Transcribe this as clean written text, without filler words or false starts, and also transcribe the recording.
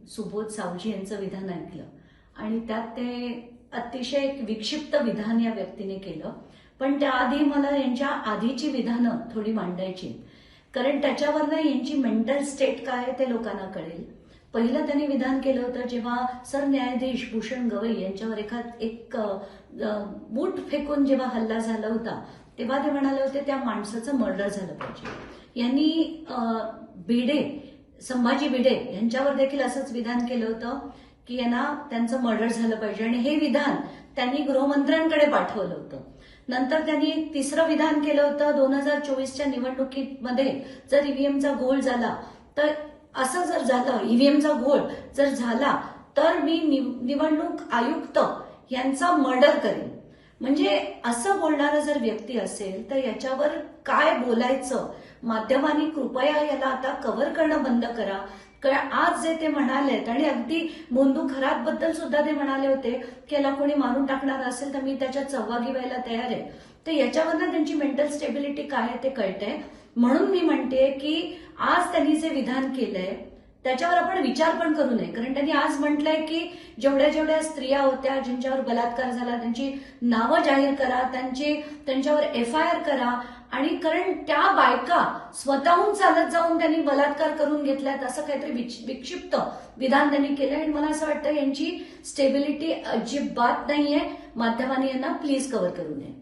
सुबोध सावजी यांचं विधान ऐकलं आणि त्यात ते अतिशय एक विक्षिप्त विधान या व्यक्तीने केलं. पण त्याआधी मला यांच्या आधीची विधानं थोडी मांडायची, कारण त्याच्यावरनं यांची मेंटल स्टेट काय आहे ते लोकांना कळेल. पहिलं त्यांनी विधान केलं होतं जेव्हा सरन्यायाधीश भूषण गवई यांच्यावर एक बूट फेकून जेव्हा हल्ला झाला होता, तेव्हा ते म्हणाले होते त्या माणसाचं मर्डर झालं पाहिजे. यांनी संभाजी भिडे यांच्यावर देखील असंच विधान केलं होतं की यांना त्यांचं मर्डर झालं पाहिजे, आणि हे विधान त्यांनी गृहमंत्र्यांकडे पाठवलं होतं. नंतर त्यांनी एक तिसरं विधान केलं होतं 2024च्या निवडणुकीमध्ये जर ईव्हीएमचा घोळ झाला तर असं जर झालं, ईव्हीएमचा घोळ जर झाला तर मी निवडणूक आयुक्त यांचा मर्डर करेन. म्हणजे असं बोलणारा जर व्यक्ती असेल तर याच्यावर काय बोलायचं, माध्यमांनी कृपया याला आता कव्हर करणं बंद करा. कारण आज जे ते म्हणालेत, आणि अगदी मोंदू खरात बद्दल सुद्धा ते म्हणाले होते की याला कोणी मारून टाकणार असेल तर मी त्याच्यात सहभागी व्हायला तयार आहे. तर याच्यावरनं त्यांची मेंटल स्टेबिलिटी काय आहे ते कळतंय. म्हणून मी म्हणते की आज त्यांनी जे विधान केलंय त्याच्यावर आपण विचार पण करू नये. कारण त्यांनी आज म्हटलंय की जेवढ्या जेवढ्या स्त्रिया होत्या ज्यांच्यावर बलात्कार झाला त्यांची नावं जाहीर करा, त्यांच्यावर FIR करा. आणि कारण त्या बायका स्वतःहून चालत जाऊन त्यांनी बलात्कार करून घेतल्यात असं काहीतरी विक्षिप्त विधान त्यांनी केलंय. आणि मला असं वाटतं यांची स्टेबिलिटी अजिबात नाहीये. माध्यमांनी यांना प्लीज कव्हर करू नये.